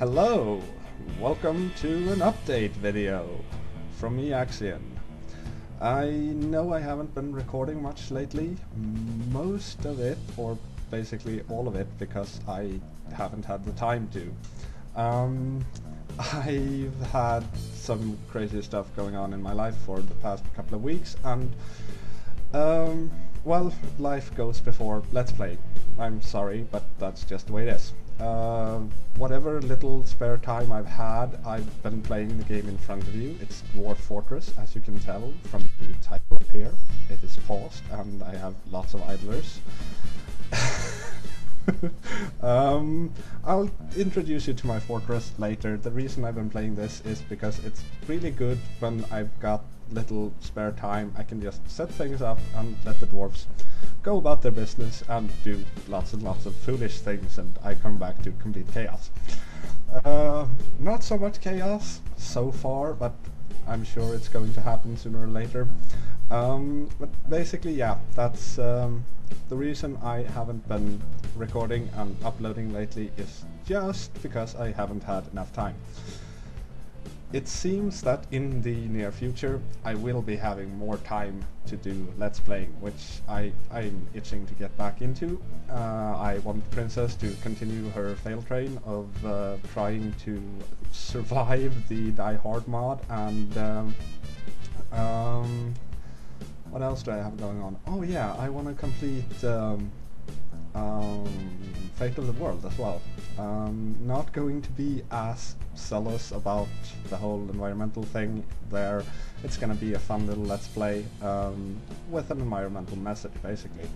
Hello! Welcome to an update video from me, Acciyn. I know I haven't been recording much lately, most of it, or basically all of it, because I haven't had the time to. I've had some crazy stuff going on in my life for the past couple of weeks, and well, life goes before Let's Play. I'm sorry, but that's just the way it is. Whatever little spare time I've had, I've been playing the game in front of you. It's Dwarf Fortress, as you can tell from the title up here. It is paused, and I have lots of idlers. I'll introduce you to my fortress later. The reason I've been playing this is because it's really good when I've got little spare time. I can just set things up and let the dwarves go about their business and do lots and lots of foolish things, and I come back to complete chaos. Not so much chaos so far, but I'm sure it's going to happen sooner or later. But basically, yeah, that's the reason I haven't been recording and uploading lately is just because I haven't had enough time. It seems that in the near future I will be having more time to do Let's Playing, which I'm itching to get back into. I want Princess to continue her fail train of trying to survive the Die Hard mod, and what else do I have going on? Oh yeah, I want to complete Fate of the World as well. Not going to be as zealous about the whole environmental thing there. It's gonna be a fun little Let's Play with an environmental message, basically.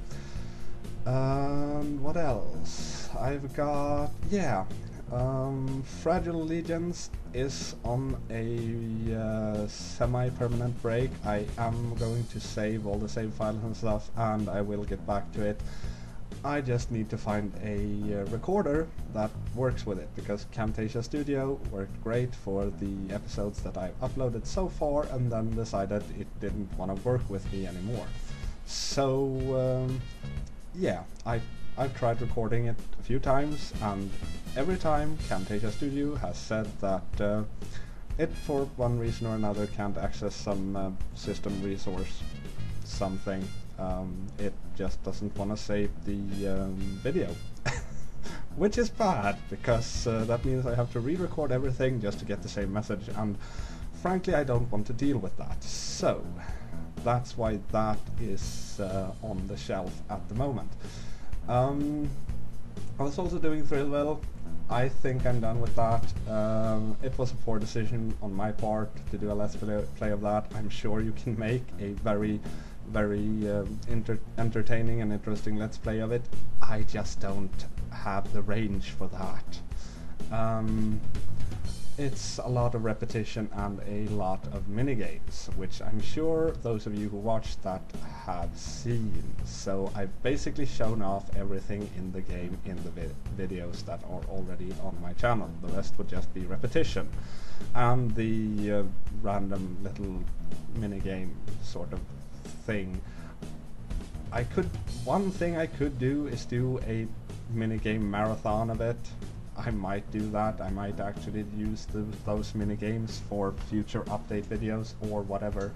What else? I've got, yeah, Fragile Allegiance is on a semi-permanent break. I am going to save all the save files and stuff, and I will get back to it. I just need to find a recorder that works with it, because Camtasia Studio worked great for the episodes that I've uploaded so far, and then decided it didn't want to work with me anymore. So yeah, I've tried recording it a few times, and every time Camtasia Studio has said that it for one reason or another can't access some system resource something. It just doesn't want to save the video, which is bad, because that means I have to re-record everything just to get the same message, and frankly I don't want to deal with that. So that's why that is on the shelf at the moment. I was also doing Thrillville. I think I'm done with that. It was a poor decision on my part to do a Let's Play of that. I'm sure you can make a very entertaining and interesting Let's Play of it. I just don't have the range for that. It's a lot of repetition and a lot of minigames, which I'm sure those of you who watched that have seen. So I've basically shown off everything in the game in the videos that are already on my channel. The rest would just be repetition and the random little minigame sort of thing. One thing I could do is do a minigame marathon of it. I might do that. I might actually use those minigames for future update videos or whatever.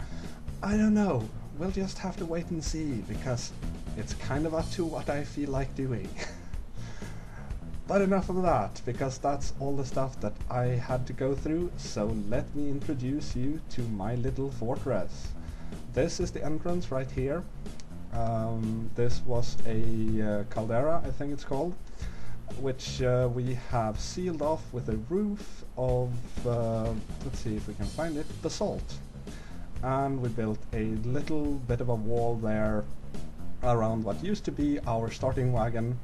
I don't know. We'll just have to wait and see, because it's kind of up to what I feel like doing. But enough of that, because that's all the stuff that I had to go through, so let me introduce you to my little fortress. This is the entrance right here. This was a caldera, I think it's called, which we have sealed off with a roof of, let's see if we can find it, basalt. And we built a little bit of a wall there around what used to be our starting wagon,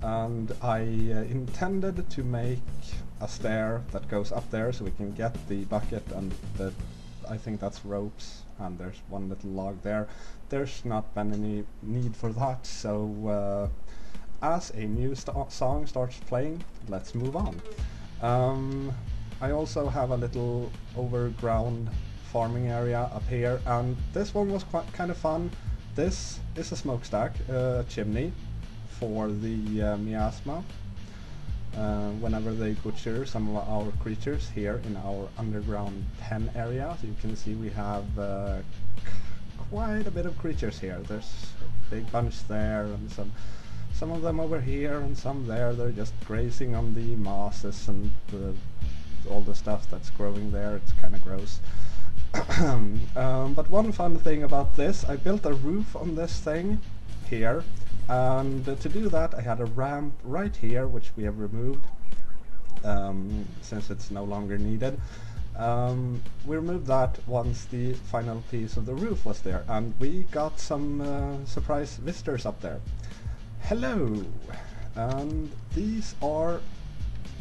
and I intended to make a stair that goes up there so we can get the bucket and the, I think that's ropes, and there's one little log there. There's not been any need for that, so as a new song starts playing, let's move on. I also have a little overground farming area up here, and this one was kind of fun. This is a smokestack, chimney for the miasma. whenever they butcher some of our creatures here in our underground pen area. So you can see we have quite a bit of creatures here. There's a big bunch there, and some of them over here and some there. They're just grazing on the mosses and all the stuff that's growing there. It's kind of gross. But one fun thing about this, I built a roof on this thing here, and to do that I had a ramp right here, which we have removed since it's no longer needed. We removed that once the final piece of the roof was there, and we got some surprise visitors up there. Hello! And these are,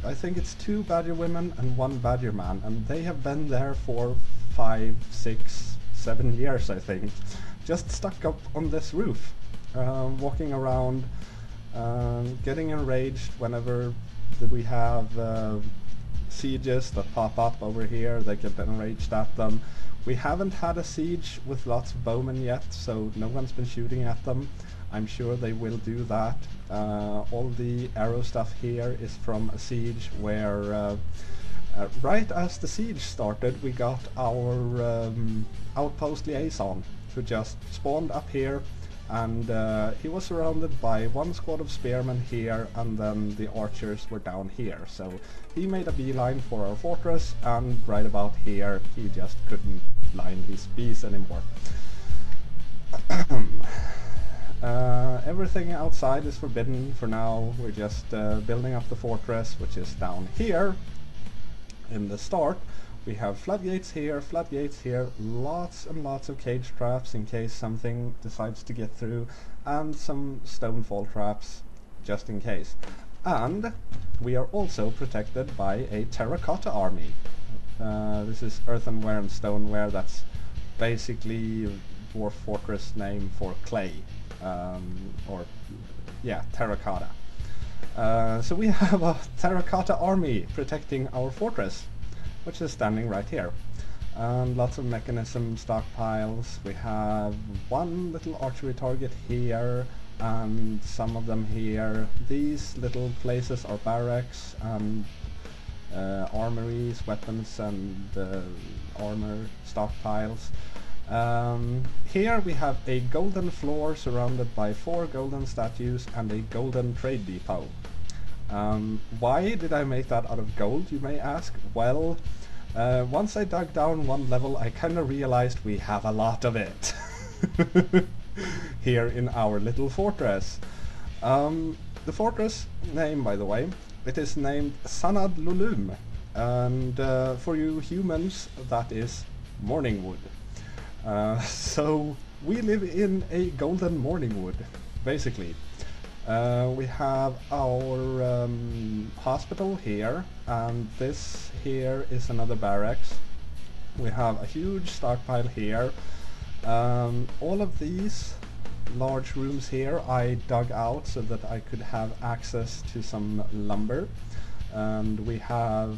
I think it's 2 badger women and 1 badger man, and they have been there for 5, 6, 7 years, I think, just stuck up on this roof, walking around, getting enraged whenever we have sieges that pop up over here. They get enraged at them. We haven't had a siege with lots of bowmen yet, so no one's been shooting at them. I'm sure they will do that. All the arrow stuff here is from a siege where right as the siege started, we got our outpost liaison, who just spawned up here, and he was surrounded by 1 squad of spearmen here, and then the archers were down here. So he made a beeline for our fortress, and right about here he just couldn't line his bees anymore. Everything outside is forbidden for now. We're just building up the fortress, which is down here in the start. We have floodgates here, lots and lots of cage traps in case something decides to get through, and some stonefall traps just in case. And we are also protected by a terracotta army. This is earthenware and stoneware. That's basically dwarf fortress name for clay, or yeah, terracotta. So we have a terracotta army protecting our fortress, which is standing right here. And lots of mechanism stockpiles. We have 1 little archery target here, and some of them here. These little places are barracks and armories, weapons and armor stockpiles. Here we have a golden floor surrounded by 4 golden statues and a golden trade depot. Why did I make that out of gold, you may ask? Well, once I dug down 1 level, I kinda realized we have a lot of it here in our little fortress. The fortress name, by the way, it is named Sanad Lulum, and for you humans, that is Morningwood. So we live in a golden Morningwood, basically. We have our hospital here, and this here is another barracks. We have a huge stockpile here. All of these large rooms here I dug out so that I could have access to some lumber. And we have,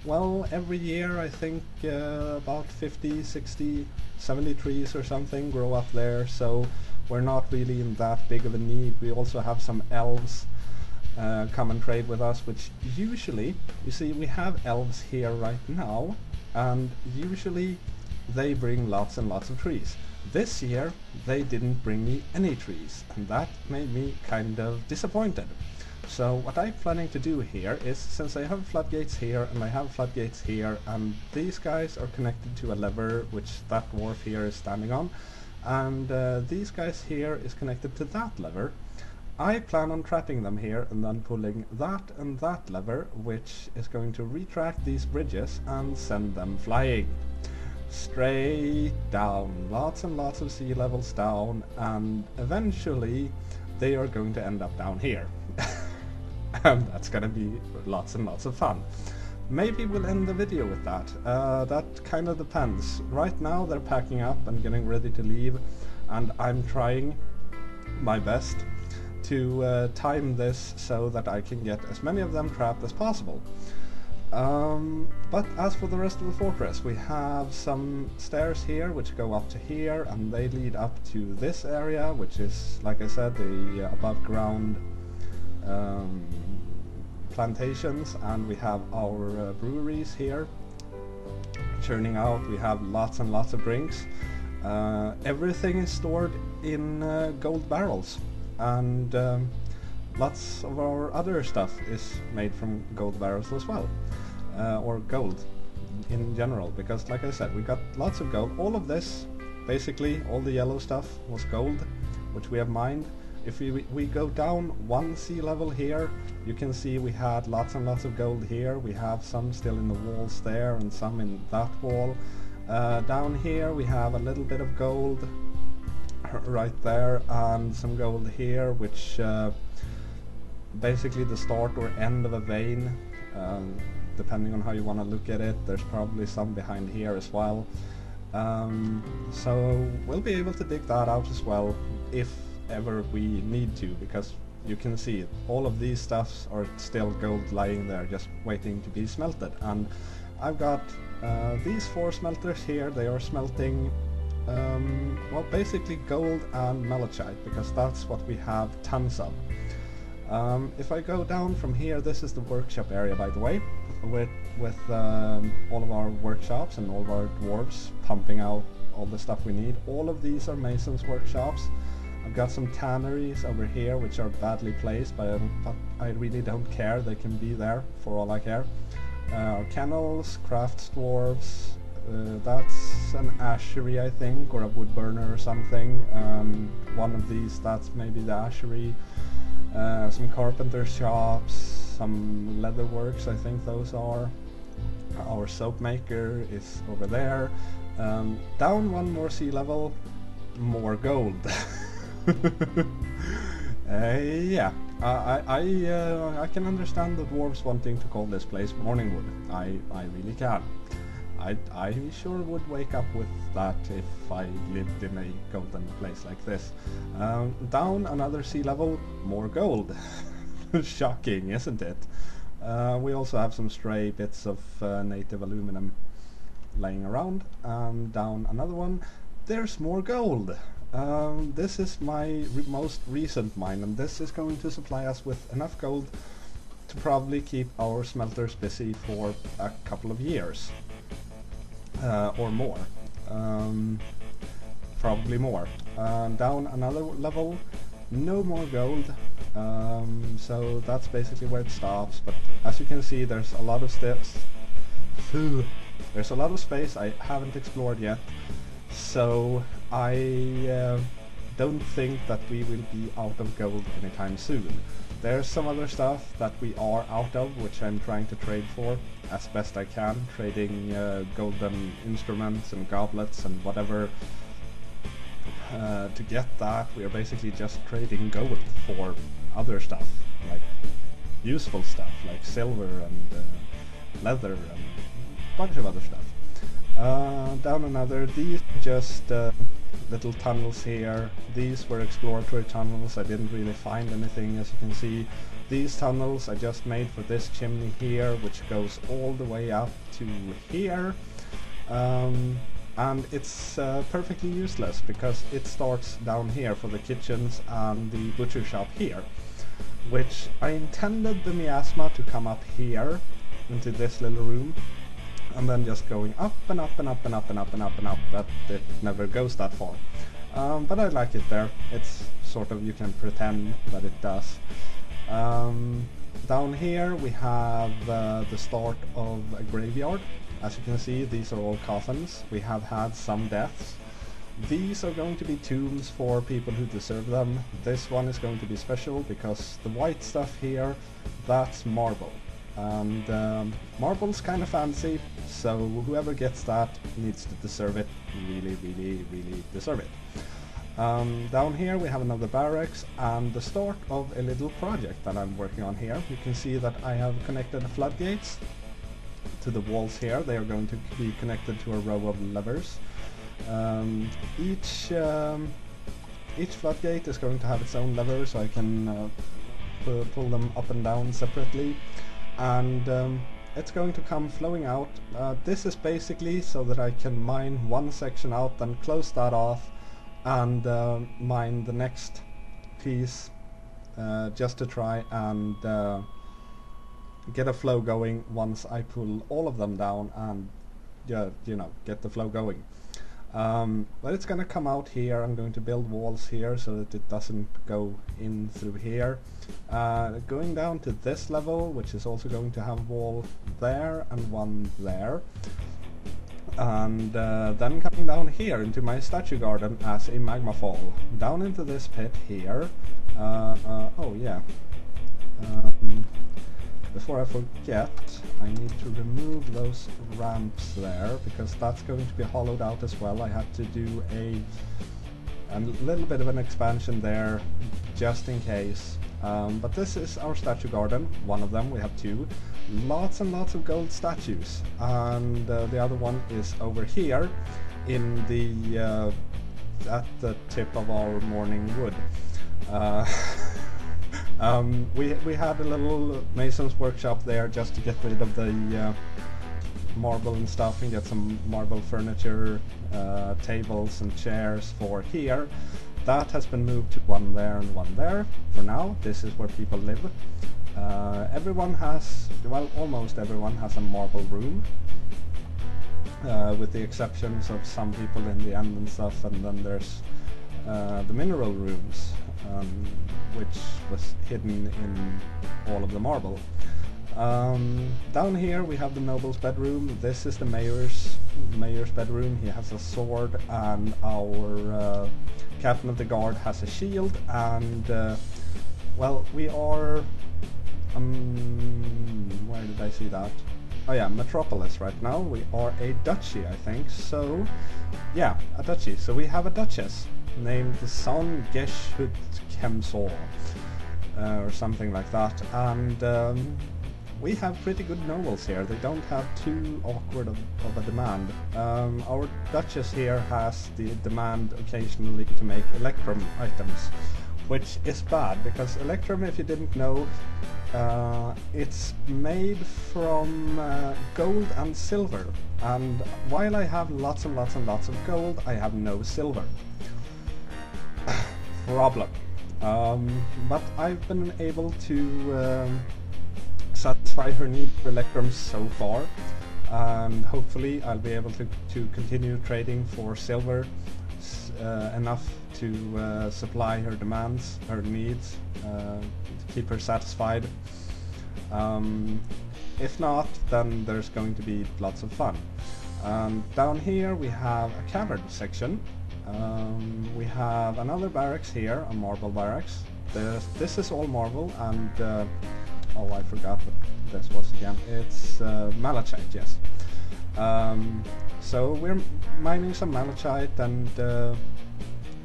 well, every year I think about 50, 60, 70 trees or something grow up there, so we're not really in that big of a need. We also have some elves come and trade with us, which usually, you see, we have elves here right now, and usually they bring lots and lots of trees. This year they didn't bring me any trees, and that made me kind of disappointed. So what I'm planning to do here is, since I have floodgates here and I have floodgates here, and these guys are connected to a lever which that dwarf here is standing on, and these guys here is connected to that lever, I plan on trapping them here and then pulling that and that lever, which is going to retract these bridges and send them flying straight down, lots and lots of sea levels down, and eventually they are going to end up down here. And that's gonna be lots and lots of fun. Maybe we'll end the video with that. That kind of depends. Right now they're packing up and getting ready to leave, and I'm trying my best to time this so that I can get as many of them trapped as possible. But as for the rest of the fortress, we have some stairs here which go up to here, and they lead up to this area, which is, like I said, the above ground plantations, and we have our breweries here churning out. We have lots and lots of drinks. Everything is stored in gold barrels, and lots of our other stuff is made from gold barrels as well, or gold in general, because like I said, we got lots of gold. All of this, basically all the yellow stuff, was gold, which we have mined. If we go down one sea level here, you can see we had lots and lots of gold here. We have some still in the walls there and some in that wall. Down here we have a little bit of gold right there, and some gold here, which basically the start or end of a vein, depending on how you want to look at it. There's probably some behind here as well. So we'll be able to dig that out as well if ever we need to, because you can see all of these stuffs are still gold lying there just waiting to be smelted. And I've got these 4 smelters here. They are smelting well, basically gold and malachite, because that's what we have tons of. If I go down from here, this is the workshop area, by the way, with all of our workshops and all of our dwarves pumping out all the stuff we need. All of these are masons' workshops. I've got some tanneries over here which are badly placed, but I really don't care. They can be there for all I care. Our kennels, craft dwarves, that's an ashery, I think, or a wood burner or something. One of these, that's maybe the ashery. Some carpenter shops, some leather works, I think those are. Our soap maker is over there. Down one more sea level, more gold. Yeah, I can understand the dwarves wanting to call this place Morningwood. I really can. I sure would wake up with that if I lived in a golden place like this. Down another sea level, more gold. Shocking, isn't it? We also have some stray bits of native aluminum laying around. Down another one, there's more gold. This is my most recent mine, and this is going to supply us with enough gold to probably keep our smelters busy for a couple of years. Or more. Probably more. Down another level, no more gold. So that's basically where it stops, but as you can see, there's a lot of steps. There's a lot of space I haven't explored yet, so I don't think that we will be out of gold anytime soon. There's some other stuff that we are out of, which I'm trying to trade for as best I can, trading golden instruments and goblets and whatever. To get that, we are basically just trading gold for other stuff, like useful stuff, like silver and leather and a bunch of other stuff. Down another, these just little tunnels here. These were exploratory tunnels. I didn't really find anything, as you can see. These tunnels I just made for this chimney here, which goes all the way up to here. And it's perfectly useless because it starts down here for the kitchens and the butcher shop here, which I intended the miasma to come up here into this little room, and then just going up and up and up and up and up and up and up, but it never goes that far. But I like it there. It's sort of, you can pretend that it does. Down here we have the start of a graveyard. As you can see, these are all coffins. We have had some deaths. These are going to be tombs for people who deserve them. This one is going to be special because the white stuff here, that's marble. And marble's kind of fancy, so whoever gets that needs to deserve it. Really, really, really deserve it. Down here we have another barracks and the start of a little project that I'm working on here. You can see that I have connected the floodgates to the walls here. They are going to be connected to a row of levers. Each floodgate is going to have its own lever, so I can pull them up and down separately. And it's going to come flowing out. This is basically so that I can mine one section out, then close that off, and mine the next piece just to try and get a flow going once I pull all of them down and you know, get the flow going. But it's gonna come out here. I'm going to build walls here so that it doesn't go in through here. Going down to this level, which is also going to have a wall there and one there. And then coming down here into my statue garden as a magma fall. Down into this pit here. Oh yeah. Before I forget, I need to remove those ramps there, because that's going to be hollowed out as well. I had to do a little bit of an expansion there, just in case. But this is our statue garden, one of them, we have two. Lots and lots of gold statues, and the other one is over here, in the at the tip of our morning wood. We had a little mason's workshop there just to get rid of the marble and stuff and get some marble furniture, tables and chairs for here. That has been moved to one there and one there. For now, this is where people live. Everyone has, well, almost everyone has a marble room, with the exceptions of some people in the end and stuff, and then there's the mineral rooms, which was hidden in all of the marble. Down here we have the noble's bedroom. This is the mayor's bedroom. He has a sword, and our captain of the guard has a shield, and well, we are where did I see that? Oh yeah, Metropolis right now. We are a duchy, I think. So yeah, a duchy. So we have a duchess named Son Geshut Kemsor, or something like that, and we have pretty good nobles here. They don't have too awkward of a demand. Our duchess here has the demand occasionally to make electrum items, which is bad, because electrum, if you didn't know, it's made from gold and silver, and while I have lots and lots and lots of gold, I have no silver. Problem. But I've been able to satisfy her need for electrums so far, and hopefully I'll be able to continue trading for silver enough to supply her demands, her needs, to keep her satisfied. If not, then there's going to be lots of fun. Down here we have a cavern section. We have another barracks here, a marble barracks. This is all marble, and oh, I forgot what this was again. It's malachite, yes. So we're mining some malachite, and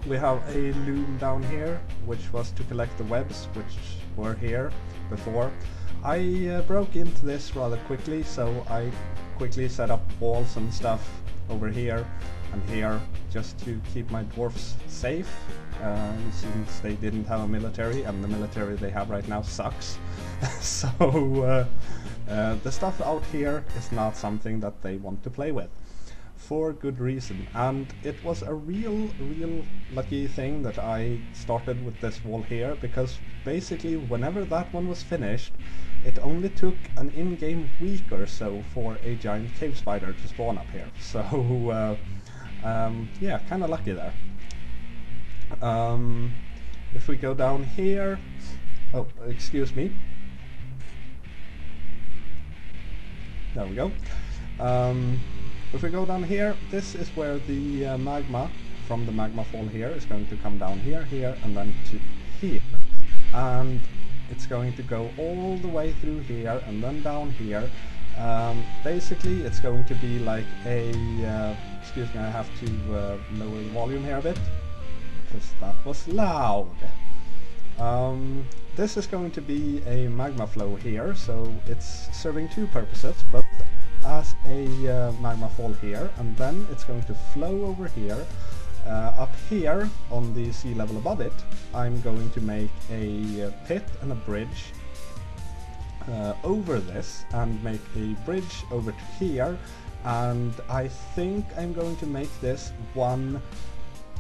we have a loom down here, which was to collect the webs, which were here before. I broke into this rather quickly, so I quickly set up walls and stuff over here and here, just to keep my dwarfs safe, since they didn't have a military, and the military they have right now sucks. So the stuff out here is not something that they want to play with, for good reason. And it was a real lucky thing that I started with this wall here, because basically whenever that one was finished, it only took an in-game week or so for a giant cave spider to spawn up here. So yeah, kind of lucky there. If we go down here, oh, excuse me. There we go. If we go down here, this is where the magma from the magma fall here is going to come down here, here, and then to here. And it's going to go all the way through here and then down here. Basically, it's going to be like a... excuse me, I have to lower the volume here a bit, because that was loud. This is going to be a magma flow here, so it's serving two purposes, both as a magma fall here, and then it's going to flow over here. Up here, on the sea level above it, I'm going to make a pit and a bridge over this, and make a bridge over to here, and I think I'm going to make this one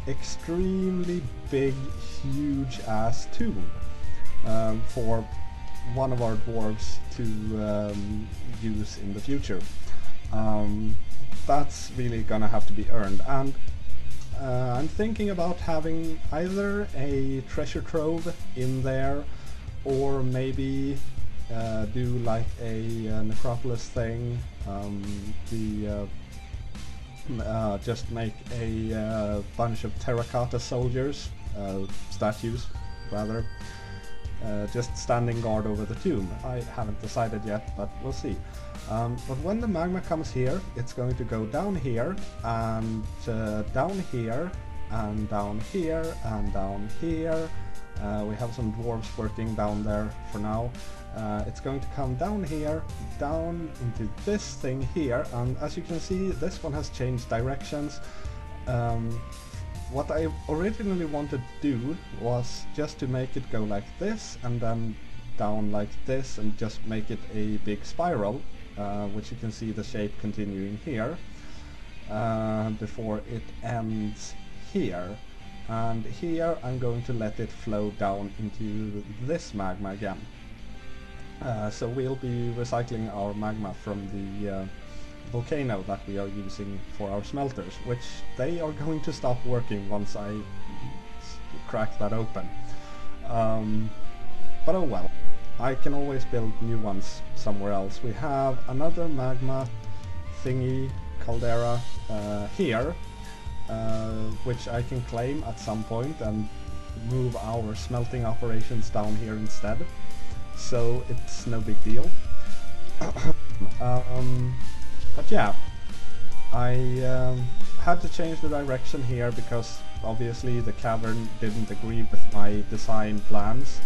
extremely big, huge ass tomb, for one of our dwarves to use in the future. That's really gonna have to be earned, and I'm thinking about having either a treasure trove in there, or maybe do like a necropolis thing, just make a bunch of terracotta soldiers, statues rather, just standing guard over the tomb. I haven't decided yet, but we'll see. But when the magma comes here, it's going to go down here, and down here, and down here, and down here. We have some dwarves working down there for now. It's going to come down here, down into this thing here, and as you can see, this one has changed directions. What I originally wanted to do was just to make it go like this, and then down like this, and just make it a big spiral, which you can see the shape continuing here, before it ends here. And here I'm going to let it flow down into this magma again. So we'll be recycling our magma from the volcano that we are using for our smelters, which they are going to stop working once I crack that open. But oh well, I can always build new ones somewhere else. We have another magma thingy, caldera, here, which I can claim at some point and move our smelting operations down here instead. So it's no big deal. But yeah, I had to change the direction here because obviously the cavern didn't agree with my design plans.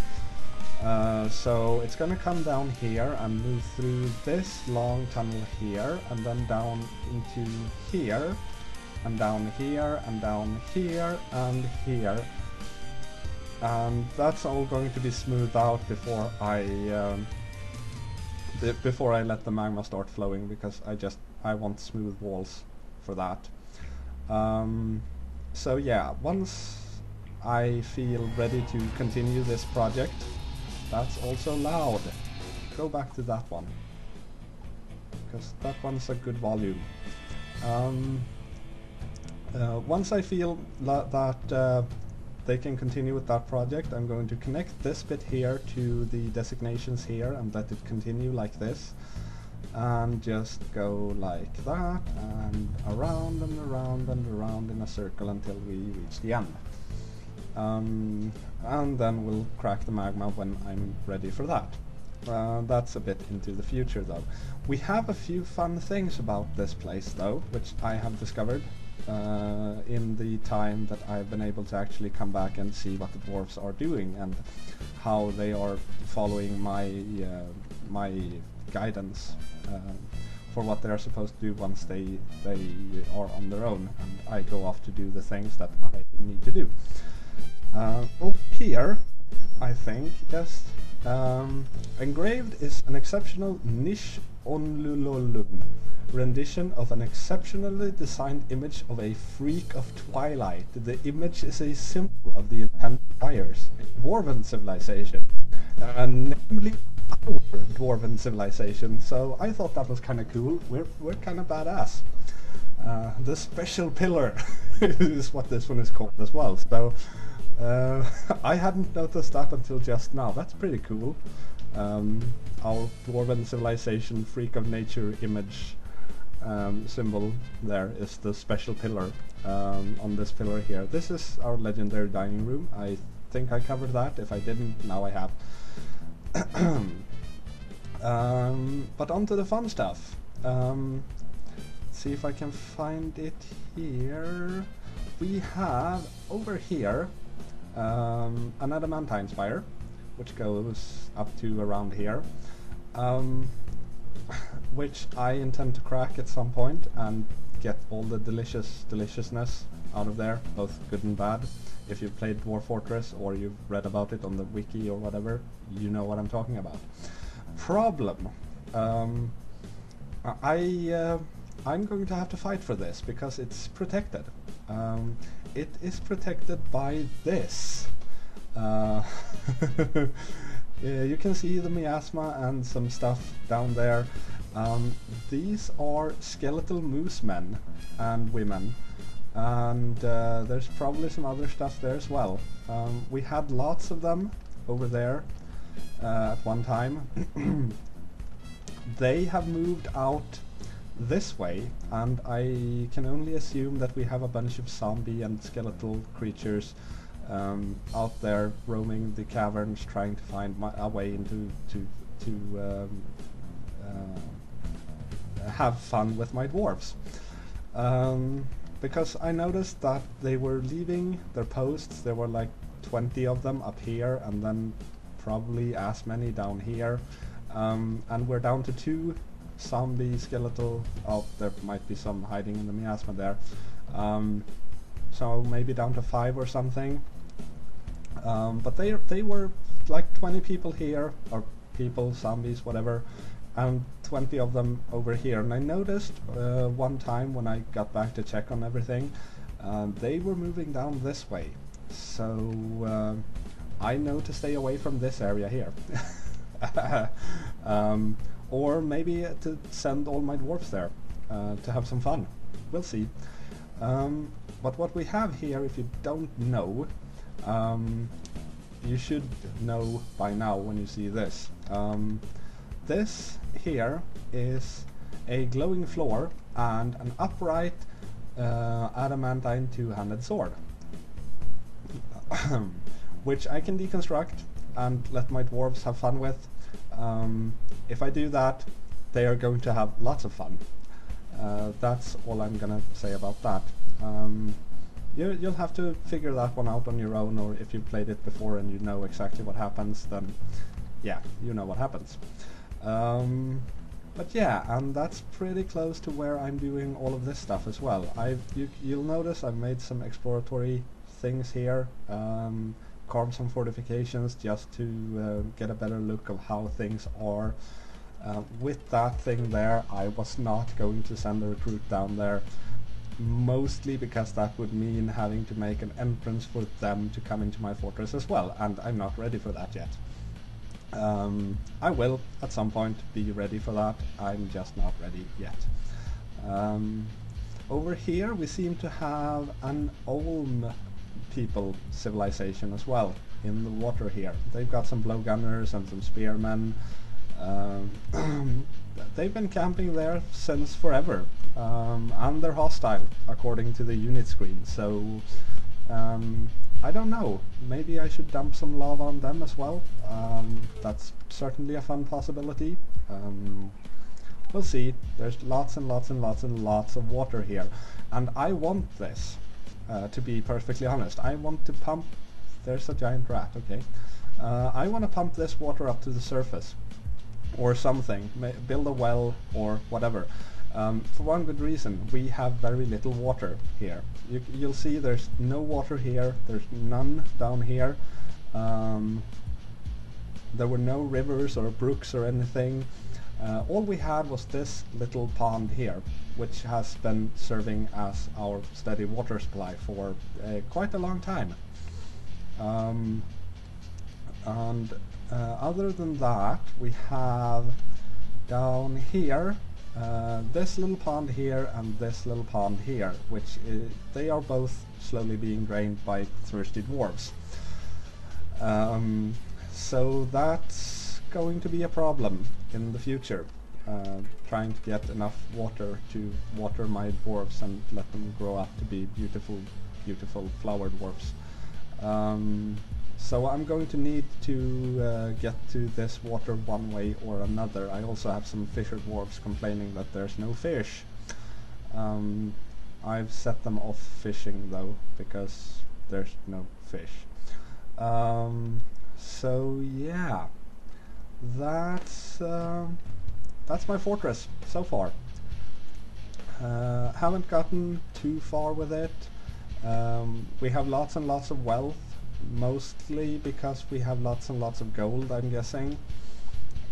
So it's gonna come down here and move through this long tunnel here, and then down into here, and down here, and down here, and here. And that's all going to be smoothed out before I let the magma start flowing, because I want smooth walls for that. So yeah, once I feel ready to continue this project. That's also loud. Go back to that one, because that one's a good volume. Once I feel that they can continue with that project, I'm going to connect this bit here to the designations here and let it continue like this, and just go like that, and around and around and around in a circle until we reach the end. And then we'll crack the magma when I'm ready for that. That's a bit into the future though. We have a few fun things about this place though, which I have discovered in the time that I've been able to actually come back and see what the dwarves are doing and how they are following my my guidance for what they are supposed to do once they are on their own, and I go off to do the things that I need to do. Up here, I think, yes, engraved is an exceptional niche onlulolum, rendition of an exceptionally designed image of a freak of twilight. The image is a symbol of the intended buyers, dwarven civilization, namely our dwarven civilization. So I thought that was kind of cool. We're kind of badass. The special pillar is what this one is called as well. So I hadn't noticed that until just now. That's pretty cool. Our dwarven civilization freak of nature image symbol there is the special pillar on this pillar here. This is our legendary dining room. I think I covered that. If I didn't, now I have. But on to the fun stuff. See if I can find it here. We have over here an adamantine spire, which goes up to around here, which I intend to crack at some point and get all the deliciousness out of there, both good and bad. If you've played Dwarf Fortress or you've read about it on the wiki or whatever, you know what I'm talking about. Problem. I'm going to have to fight for this because it's protected. It is protected by this. You can see the miasma and some stuff down there. These are skeletal moose men and women, and there's probably some other stuff there as well. We had lots of them over there at one time. They have moved out this way, and I can only assume that we have a bunch of zombie and skeletal creatures out there roaming the caverns, trying to find a way into to have fun with my dwarves. Because I noticed that they were leaving their posts. There were like 20 of them up here, and then probably as many down here. And we're down to 2 zombie skeletal. Oh, there might be some hiding in the miasma there. So maybe down to 5 or something. But they were like 20 people here, or people, zombies, whatever, and 20 of them over here. And I noticed one time when I got back to check on everything, they were moving down this way. So I know to stay away from this area here. Or maybe to send all my dwarves there to have some fun. We'll see. But what we have here, if you don't know, you should know by now when you see this. This here is a glowing floor and an upright adamantine 2-handed sword, which I can deconstruct and let my dwarves have fun with. If I do that, they are going to have lots of fun. That's all I'm gonna say about that. You'll have to figure that one out on your own, or if you've played it before and you know exactly what happens, then yeah, you know what happens. But yeah, and that's pretty close to where I'm doing all of this stuff as well. You'll notice I've made some exploratory things here, carved some fortifications just to get a better look of how things are. With that thing there, I was not going to send a recruit down there, mostly because that would mean having to make an entrance for them to come into my fortress as well, and I'm not ready for that yet. I will at some point be ready for that, I'm just not ready yet. Over here we seem to have an Olm people civilization as well in the water here. They've got some blowgunners and some spearmen. They've been camping there since forever, and they're hostile according to the unit screen, so I don't know, maybe I should dump some lava on them as well. That's certainly a fun possibility. We'll see. There's lots and lots and lots and lots of water here, and I want this, to be perfectly honest. I want to pump... There's a giant rat, okay. I want to pump this water up to the surface, or something, build a well or whatever. For one good reason, we have very little water here. You'll see there's no water here, there's none down here. There were no rivers or brooks or anything. All we had was this little pond here, which has been serving as our steady water supply for quite a long time. Other than that, we have down here this little pond here and this little pond here, which they are both slowly being drained by thirsty dwarves. So that's going to be a problem in the future, trying to get enough water to water my dwarves and let them grow up to be beautiful, beautiful flower dwarves. So I'm going to need to get to this water one way or another. I also have some fisher dwarves complaining that there's no fish. I've set them off fishing though, because there's no fish. So yeah, that's my fortress so far. Haven't gotten too far with it. We have lots and lots of wealth, mostly because we have lots and lots of gold, I'm guessing.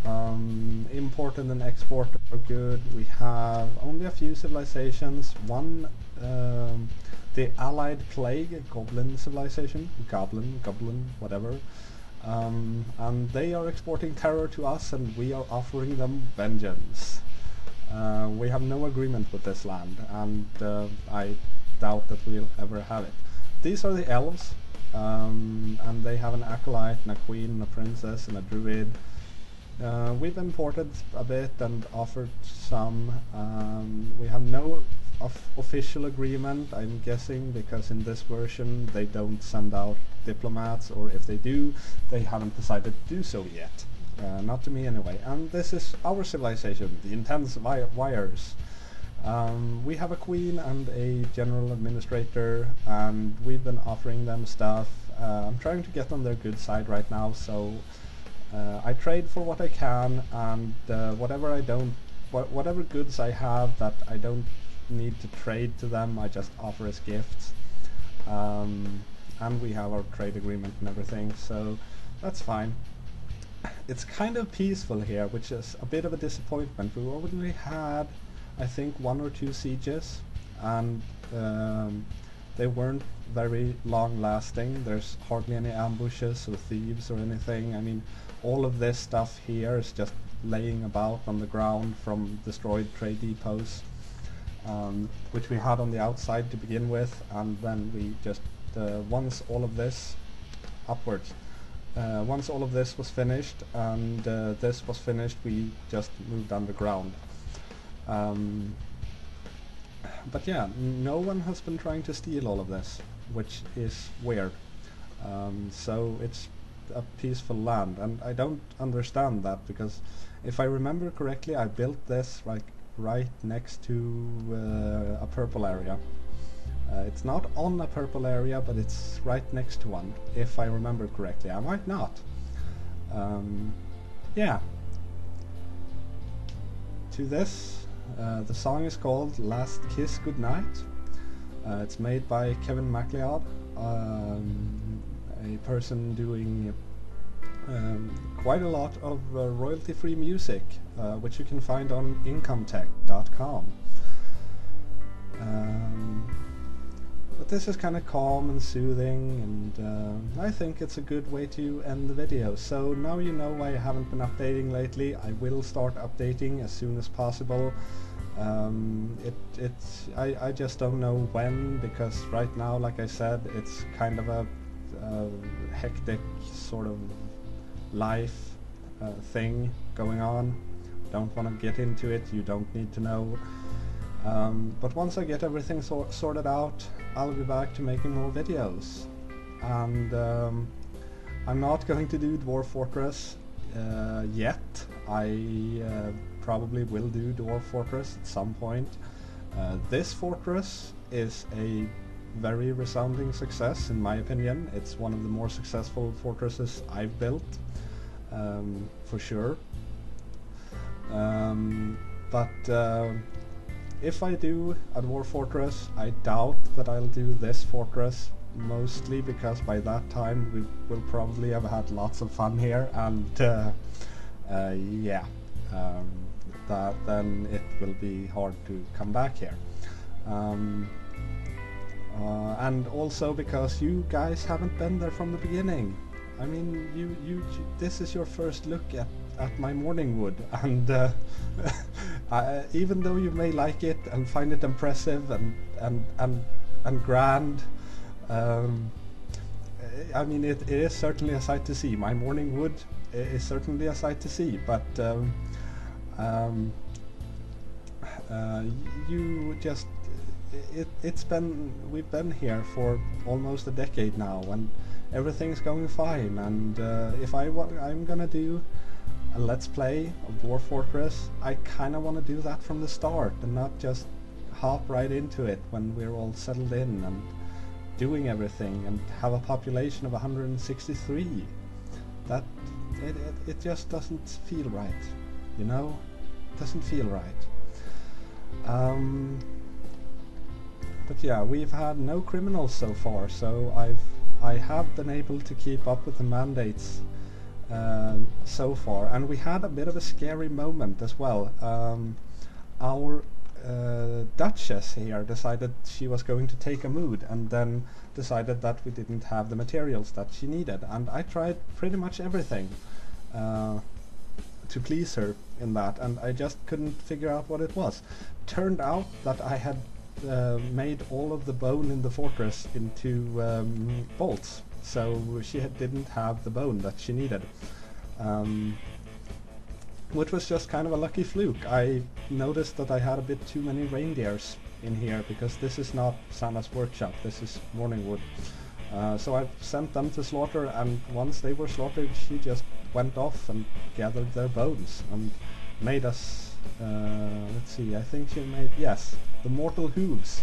Import and export are good. We have only a few civilizations. One, the Allied Plague, Goblin civilization, Goblin, whatever. and they are exporting terror to us, and we are offering them vengeance. We have no agreement with this land, and I doubt that we'll ever have it. These are the elves, and they have an acolyte, and a queen, and a princess, and a druid. We've imported a bit and offered some. We have no official agreement, I'm guessing, because in this version they don't send out diplomats, or if they do, they haven't decided to do so yet. Not to me anyway. And this is our civilization, the intense wires. We have a queen and a general administrator, and we've been offering them stuff. I'm trying to get on their good side right now, so I trade for what I can, and whatever goods I have that I don't need to trade to them, I just offer as gifts. And we have our trade agreement and everything, so that's fine. It's kind of peaceful here, which is a bit of a disappointment. We only had, I think, 1 or 2 sieges, and they weren't very long lasting. There's hardly any ambushes or thieves or anything. I mean, all of this stuff here is just laying about on the ground from destroyed trade depots, which we had on the outside to begin with, and then we just, once all of this was finished, and this was finished, we just moved underground. But yeah, no one has been trying to steal all of this, which is weird. So it's a peaceful land, and I don't understand that, because if I remember correctly, I built this like right next to a purple area. It's not on a purple area, but it's right next to one, if I remember correctly. I might not. Yeah. To this, the song is called Last Kiss Goodnight. It's made by Kevin Macleod, a person doing quite a lot of royalty-free music, which you can find on incomtech.com. But this is kind of calm and soothing, and I think it's a good way to end the video. So now you know why I haven't been updating lately. I will start updating as soon as possible. I just don't know when, because right now, like I said, it's kind of a hectic sort of life thing going on. Don't want to get into it, you don't need to know. But once I get everything sorted out, I'll be back to making more videos. And I'm not going to do Dwarf Fortress yet. I probably will do Dwarf Fortress at some point. This fortress is a very resounding success, in my opinion. It's one of the more successful fortresses I've built, for sure. If I do a Dwarf Fortress, I doubt that I'll do this fortress, mostly because by that time we will probably have had lots of fun here, and yeah, then it will be hard to come back here. And also because you guys haven't been there from the beginning. I mean, this is your first look at my morning wood, and even though you may like it and find it impressive and grand, I mean, it is certainly a sight to see. My morning wood is certainly a sight to see, but we've been here for almost a decade now, and everything's going fine. And if I'm gonna do a Let's Play of Dwarf Fortress, I kind of want to do that from the start and not just hop right into it when we're all settled in and doing everything and have a population of 163. That it just doesn't feel right, you know? It doesn't feel right. But yeah, we've had no criminals so far, so I have been able to keep up with the mandates so far, and we had a bit of a scary moment as well. Our Duchess here decided she was going to take a mood, and then decided that we didn't have the materials that she needed, and I tried pretty much everything to please her in that, and I just couldn't figure out what it was. Turned out that I had made all of the bone in the fortress into bolts, so she didn't have the bone that she needed. Which was just kind of a lucky fluke. I noticed that I had a bit too many reindeers in here, because this is not Santa's workshop, this is Morningwood. So I sent them to slaughter, and once they were slaughtered, she just went off and gathered their bones and made us, let's see, I think she made, yes, the Mortal Hooves,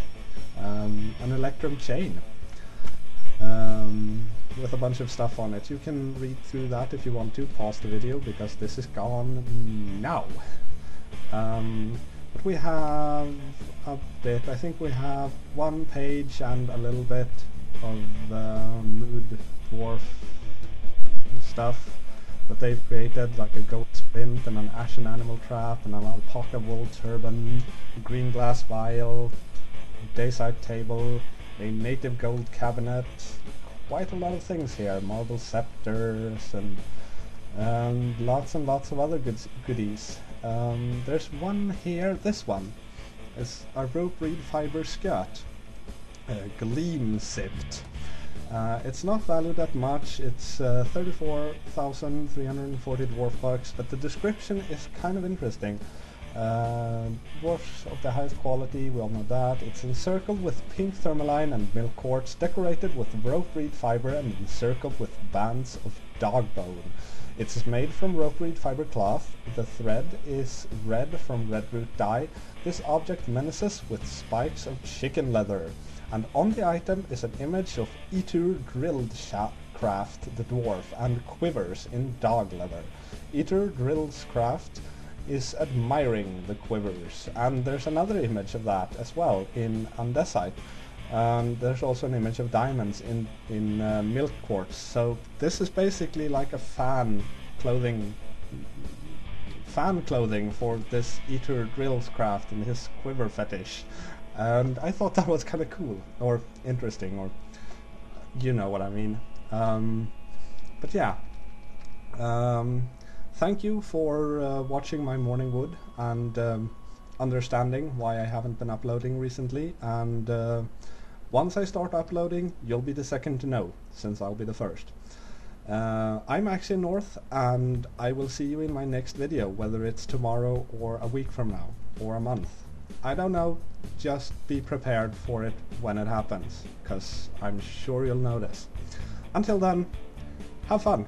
an Electrum chain, with a bunch of stuff on it. You can read through that if you want to. Pause the video, because this is gone now. But we have a bit, I think we have one page and a little bit of mood dwarf stuff that they've created, like a goat splint and an ashen animal trap and an alpaca wool turban, a green glass vial, a dayside table, a native gold cabinet, quite a lot of things here, marble scepters and lots of other goodies. There's one here, this one is a rope reed fiber skirt, gleam sipped. It's not valued that much, it's 34,340 dwarf bucks, but the description is kind of interesting. Dwarfs of the highest quality, we all know that. It's encircled with pink tourmaline and milk quartz, decorated with rope reed fiber and encircled with bands of dog bone. It's made from rope reed fiber cloth. The thread is red from red root dye. This object menaces with spikes of chicken leather. And on the item is an image of Eater drilled craft the dwarf and quivers in dog leather. Eater drills craft is admiring the quivers, and there's another image of that as well in andesite, and there's also an image of diamonds in milk quartz. So this is basically like a fan clothing for this Eater drills craft and his quiver fetish, and I thought that was kind of cool or interesting, or you know what I mean. But yeah, thank you for watching my Morningwood and understanding why I haven't been uploading recently, and once I start uploading, you'll be the second to know, since I'll be the first. I'm Acciyn North, and I will see you in my next video, whether it's tomorrow or a week from now, or a month. I don't know, just be prepared for it when it happens, because I'm sure you'll notice. Until then, have fun!